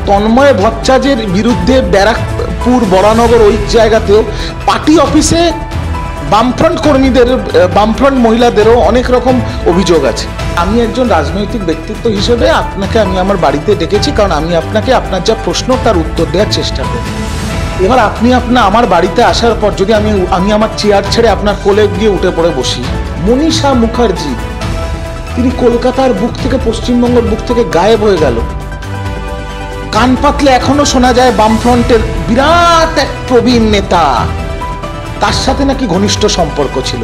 তন্ময় ভট্টাচার্যের বিরুদ্ধে ব্যারাকপুর বরানগর ওই জায়গাতেও পার্টি অফিসে বামফ্রন্ট কর্মীদের, বামফ্রন্ট মহিলাদেরও অনেক রকম অভিযোগ আছে। আমি একজন রাজনৈতিক ব্যক্তিত্ব হিসেবে আপনাকে আমি আমার বাড়িতে ডেকেছি, কারণ আমি আপনাকে আপনার যা প্রশ্ন তার উত্তর দেওয়ার চেষ্টা করি। এবার আপনি আমার বাড়িতে আসার পর যদি আমি আমার চেয়ার ছেড়ে আপনার কোলে গিয়ে উঠে পড়ে বসি, মনীষা মুখার্জি তিনি কলকাতার বুক থেকে, পশ্চিমবঙ্গের বুক থেকে গায়েব হয়ে গেল। কান পাতলে এখনো শোনা যায় বামফ্রন্টের বিরাট এক প্রবীণ নেতা, তার সাথে নাকি ঘনিষ্ঠ সম্পর্ক ছিল।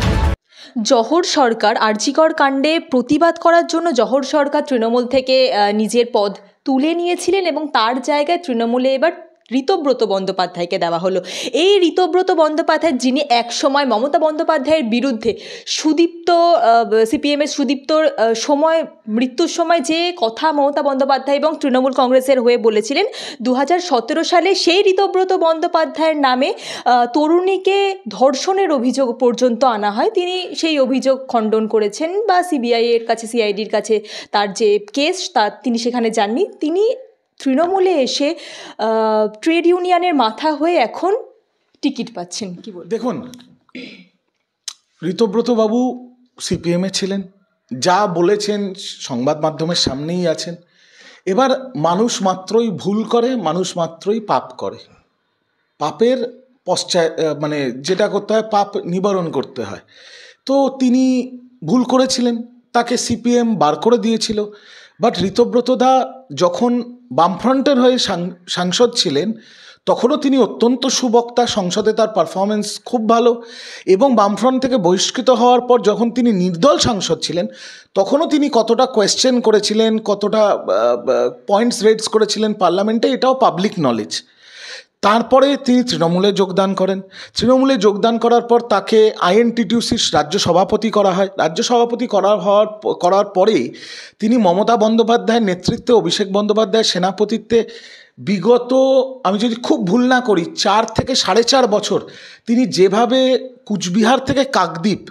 জহর সরকার আরজিকর কাণ্ডে প্রতিবাদ করার জন্য জহর সরকার তৃণমূল থেকে নিজের পদ তুলে নিয়েছিলেন এবং তার জায়গায় তৃণমূলে এবার ঋতব্রত বন্দ্যোপাধ্যায়কে দেওয়া হলো। এই ঋতব্রত বন্দ্যোপাধ্যায়, যিনি একসময় মমতা বন্দ্যোপাধ্যায়ের বিরুদ্ধে সুদীপ্ত, সিপিএমের সুদীপ্তর মৃত্যুর সময় যে কথা মমতা বন্দ্যোপাধ্যায় এবং তৃণমূল কংগ্রেসের হয়ে বলেছিলেন, 2017 সালে সেই ঋতব্রত বন্দ্যোপাধ্যায়ের নামে তরুণীকে ধর্ষণের অভিযোগ পর্যন্ত আনা হয়। তিনি সেই অভিযোগ খণ্ডন করেছেন, বা সিবিআইয়ের কাছে, সিআইডির কাছে তার যে কেস তিনি সেখানে যাননি। তিনি তৃণমূলে এসে ট্রেড ইউনিয়নের মাথা হয়ে এখন টিকিট পাচ্ছেন। কি বল? দেখুন, ঋতব্রত বাবু সিপিএমে ছিলেন, যা বলেছেন সংবাদ মাধ্যমের সামনেই আছেন। এবার মানুষ মাত্রই ভুল করে, মানুষ মাত্রই পাপ করে। পাপের মানে যেটা করতে হয়, পাপ নিবারণ করতে হয়। তো তিনি ভুল করেছিলেন, তাকে সিপিএম বার করে দিয়েছিল। বাট ঋতব্রতদা যখন বামফ্রন্টের হয়ে সাংসদ ছিলেন, তখনও তিনি অত্যন্ত সুবক্তা, সংসদে তার পারফরমেন্স খুব ভালো। এবং বামফ্রন্ট থেকে বহিষ্কৃত হওয়ার পর যখন তিনি নির্দল সাংসদ ছিলেন, তখনও তিনি কতটা কোয়েশ্চেন করেছিলেন, কতটা পয়েন্টস রেজ করেছিলেন পার্লামেন্টে, এটাও পাবলিক নলেজ। তারপরে তিনি তৃণমূলে যোগদান করেন। তৃণমূলে যোগদান করার পর তাকে আইএনটিটিউসির রাজ্য সভাপতি করা হয়। রাজ্য সভাপতি করার পরেই তিনি মমতা বন্দ্যোপাধ্যায়ের নেতৃত্বে, অভিষেক বন্দ্যোপাধ্যায়ের সেনাপতিত্বে বিগত, আমি যদি খুব ভুল না করি, 4 থেকে 4.5 বছর তিনি যেভাবে কুচবিহার থেকে কাকদ্বীপ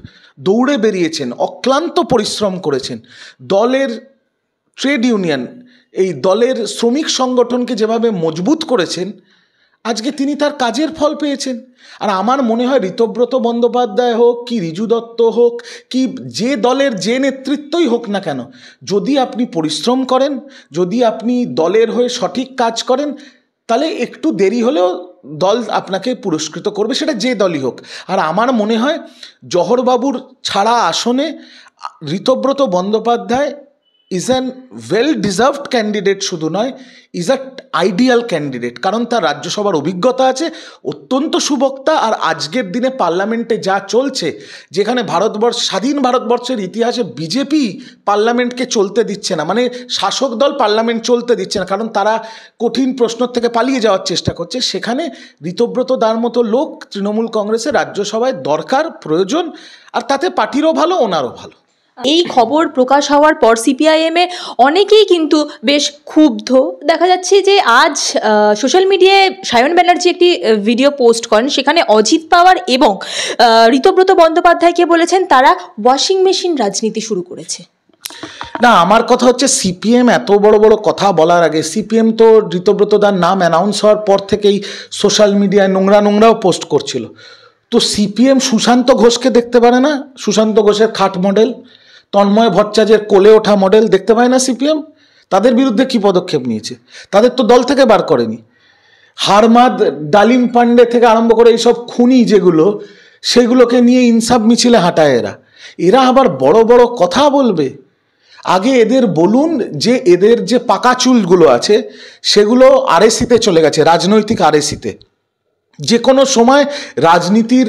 দৌড়ে বেরিয়েছেন, অক্লান্ত পরিশ্রম করেছেন, দলের ট্রেড ইউনিয়ন, এই দলের শ্রমিক সংগঠনকে যেভাবে মজবুত করেছেন, আজকে তিনি তার কাজের ফল পেয়েছেন। আর আমার মনে হয় ঋতব্রত বন্দ্যোপাধ্যায় হোক কি রিজু দত্ত হোক কি যে দলের যে নেতৃত্বই হোক না কেন, যদি আপনি পরিশ্রম করেন, যদি আপনি দলের হয়ে সঠিক কাজ করেন, তাহলে একটু দেরি হলেও দল আপনাকে পুরস্কৃত করবে, সেটা যে দলই হোক। আর আমার মনে হয় জহরবাবুর ছাড়া আসনে Ritabrata Bandyopadhyay is an well deserved candidate, শুধু নয়, ইজ আ আইডিয়াল ক্যান্ডিডেট। কারণ তার রাজ্যসভার অভিজ্ঞতা আছে, অত্যন্ত সুবক্তা। আর আজকের দিনে পার্লামেন্টে যা চলছে, যেখানে স্বাধীন ভারতবর্ষের ইতিহাসে বিজেপি পার্লামেন্টকে চলতে দিচ্ছে না, মানে শাসক দল পার্লামেন্ট চলতে দিচ্ছে না, কারণ তারা কঠিন প্রশ্ন থেকে পালিয়ে যাওয়ার চেষ্টা করছে, সেখানে ঋতব্রত দার মতো লোক তৃণমূল কংগ্রেসের রাজ্যসভায় দরকার, প্রয়োজন। আর তাতে পার্টিরও ভালো, ওনারও ভালো। এই খবর প্রকাশ হওয়ার পর সিপিআইএমে অনেকেই কিন্তু বেশ ক্ষুব্ধ। দেখা যাচ্ছে যে আজ সোশ্যাল মিডিয়ায় সায়ন ব্যানার্জি একটি ভিডিও পোস্ট করেন, সেখানে অজিত পাওয়ার এবং ঋতব্রত বন্দ্যোপাধ্যায়কে বলেছেন তারা ওয়াশিং মেশিন রাজনীতি শুরু করেছে। না, আমার কথা হচ্ছে সিপিএম এত বড় বড় কথা বলার আগে, সিপিএম তো ঋতব্রতদার নাম অ্যানাউন্স হওয়ার পর থেকেই সোশ্যাল মিডিয়ায় নোংরাও পোস্ট করছিল। তো সিপিএম সুশান্ত ঘোষকে দেখতে পারে না? সুশান্ত ঘোষের খাট মডেল, তন্ময় ভট্টাচার্যের কোলে ওঠা মডেল দেখতে পায় না সিপিএম? তাদের বিরুদ্ধে কি পদক্ষেপ নিয়েছে? তাদের তো দল থেকে বার করেনি। হারমাদ, ডালিম পান্ডে থেকে আরম্ভ করে এইসব খুনি যেগুলো, সেগুলোকে নিয়ে ইনসাফ মিছিলে হাঁটায় এরা আবার বড় বড় কথা বলবে। আগে এদের বলুন যে এদের যে পাকা চুলগুলো আছে সেগুলো আরএসিতে চলে গেছে, রাজনৈতিক আরএসিতে। যে কোনো সময় রাজনীতির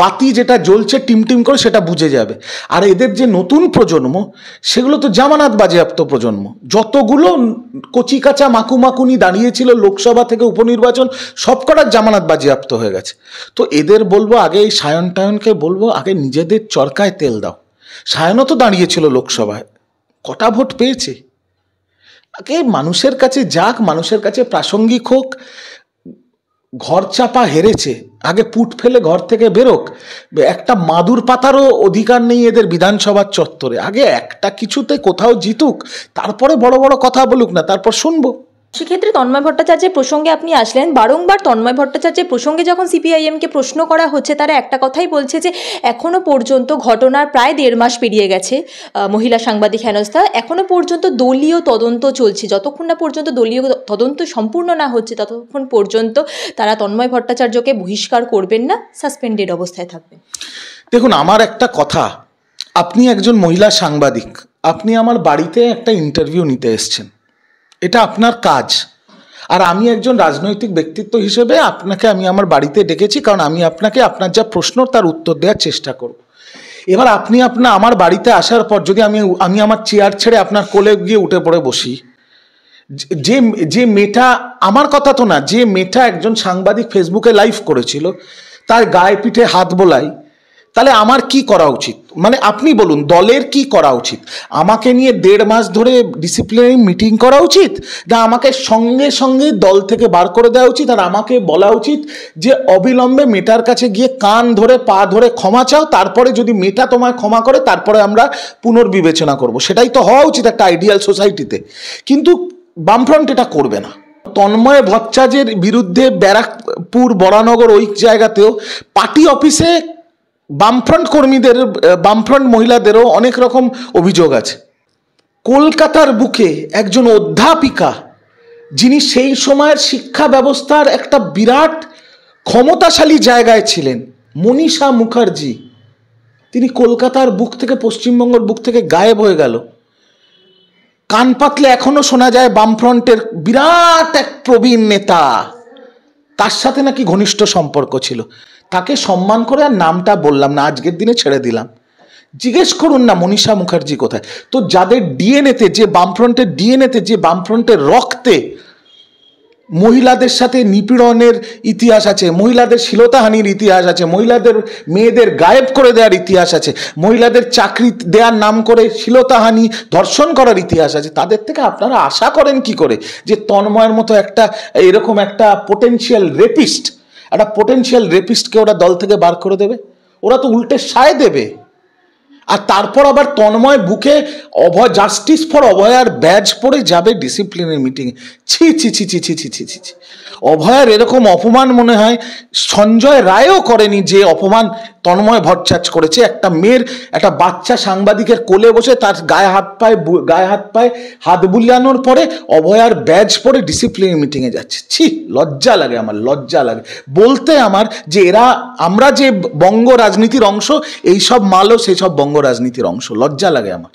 বাতি যেটা জ্বলছে টিমটিম করে সেটা বুঝে যাবে। আর এদের যে নতুন প্রজন্ম, সেগুলো তো জামানত বাজেয়াপ্ত প্রজন্ম। যতগুলো কচিকাচা মাকুমাকুনি দাঁড়িয়েছিল লোকসভা থেকে উপনির্বাচন, সবকটার জামানত বাজেয়াপ্ত হয়ে গেছে। তো এদের বলবো, আগে এই সায়ন টায়নকে বলবো, আগে নিজেদের চরকায় তেল দাও। সায়নও তো দাঁড়িয়েছিল লোকসভায়, কটা ভোট পেয়েছে? আগে মানুষের কাছে যাক, মানুষের কাছে প্রাসঙ্গিক হোক। ঘর চাপা হেরেছে, আগে পুট ফেলে ঘর থেকে বেরোক। একটা মাদুর পাতারও অধিকার নেই এদের বিধানসভার চত্বরে। আগে একটা কিছুতে কোথাও জিতুক, তারপরে বড় বড় কথা বলুক না, তারপর শুনবো। সেক্ষেত্রে তন্ময় ভট্টাচার্যের প্রসঙ্গে আপনি আসলেন, বারংবার তন্ময় ভট্টাচার্যের প্রসঙ্গে যখন সিপিআইএমকে প্রশ্ন করা হচ্ছে, তারা একটা কথাই বলছে যে এখনও পর্যন্ত ঘটনার প্রায় 1.5 মাস পেরিয়ে গেছে, মহিলা সাংবাদিক হেনস্থা, এখনও পর্যন্ত দলীয় তদন্ত চলছে। যতক্ষণ না পর্যন্ত দলীয় তদন্ত সম্পূর্ণ না হচ্ছে ততক্ষণ পর্যন্ত তারা তন্ময় ভট্টাচার্যকে বহিষ্কার করবেন না, সাসপেন্ডেড অবস্থায় থাকবেন। দেখুন, আমার একটা কথা, আপনি একজন মহিলা সাংবাদিক, আপনি আমার বাড়িতে একটা ইন্টারভিউ নিতে এসেছেন, এটা আপনার কাজ। আর আমি একজন রাজনৈতিক ব্যক্তিত্ব হিসেবে আপনাকে আমি আমার বাড়িতে ডেকেছি, কারণ আমি আপনাকে আপনার যা প্রশ্ন তার উত্তর দেওয়ার চেষ্টা করব। এবার আপনি আমার বাড়িতে আসার পর যদি আমি আমার চেয়ার ছেড়ে আপনার কোলে গিয়ে উঠে পড়ে বসি, যে মেয়েটা, আমার কথা তো না, যে মেয়েটা একজন সাংবাদিক ফেসবুকে লাইভ করেছিল তার গায়ে পিঠে হাত বোলাই, তাহলে আমার কি করা উচিত? মানে আপনি বলুন, দলের কি করা উচিত? আমাকে নিয়ে 1.5 মাস ধরে ডিসিপ্লিনারি মিটিং করা উচিত, না আমাকে সঙ্গে সঙ্গে দল থেকে বার করে দেওয়া উচিত, আর আমাকে বলা উচিত যে অবিলম্বে মেয়েটার কাছে গিয়ে কান ধরে পা ধরে ক্ষমা চাও, তারপরে যদি মেয়েটা তোমায় ক্ষমা করে তারপরে আমরা পুনর্বিবেচনা করব? সেটাই তো হওয়া উচিত একটা আইডিয়াল সোসাইটিতে। কিন্তু বামফ্রন্ট এটা করবে না। তন্ময় ভট্টাচার্যের বিরুদ্ধে ব্যারাকপুর, বরানগর ওই জায়গাতেও পার্টি অফিসে বামফ্রন্ট কর্মীদের, বামফ্রন্ট মহিলাদেরও অনেক রকম অভিযোগ আছে। কলকাতার বুকে একজন অধ্যাপিকা, যিনি সেই সময়ের শিক্ষা ব্যবস্থার একটা বিরাট ক্ষমতাশালী জায়গায় ছিলেন, মনীষা মুখার্জি, তিনি কলকাতার বুক থেকে, পশ্চিমবঙ্গের বুক থেকে গায়েব হয়ে গেল। কান পাতলে এখনো শোনা যায় বামফ্রন্টের বিরাট এক প্রবীণ নেতা, তার সাথে নাকি ঘনিষ্ঠ সম্পর্ক ছিল। তাকে সম্মান করে আর নামটা বললাম না, আজকের দিনে ছেড়ে দিলাম। জিজ্ঞেস করুন না মনীষা মুখার্জি কোথায়। তো যাদের ডিএনএতে, যে বামফ্রন্টের ডিএনএতে, যে বামফ্রন্টের রক্তে মহিলাদের সাথে নিপীড়নের ইতিহাস আছে, মহিলাদের শ্লীলতাহানির ইতিহাস আছে, মেয়েদের গায়েব করে দেওয়ার ইতিহাস আছে, মহিলাদের চাকরি দেওয়ার নাম করে শ্লীলতাহানি, ধর্ষণ করার ইতিহাস আছে, তাদের থেকে আপনারা আশা করেন কি করে যে তন্ময়ের মতো এরকম একটা পোটেনশিয়াল রেপিস্টকে ওরা দল থেকে বার করে দেবে? ওরা তো উল্টে সায় দেবে। আর তারপর আবার তন্ময় বুকে জাস্টিস ফর অভয়ার ব্যাজ পরে যাবে ডিসিপ্লিনের মিটিংয়ে। ছি ছি ছি ছি ছি ছি ছি ছি ছি। অভয়ার এরকম অপমান মনে হয় সঞ্জয় রায়ও করেনি, যে অপমান তন্ময় ভট্টাচার্য করেছে। একটা মেয়ের, একটা বাচ্চা সাংবাদিকের কোলে বসে তার গায়ে হাত পায়ে হাত বুলানোর পরে অভয়ার ব্যাজ পরে ডিসিপ্লিনের মিটিংয়ে যাচ্ছে। ছি, লজ্জা লাগে, আমার লজ্জা লাগে বলতে আমার, যে আমরা যে বঙ্গ রাজনীতির অংশ, এইসব মালও সেই সব বঙ্গ রাজনীতির অংশ। লজ্জা লাগে আমার।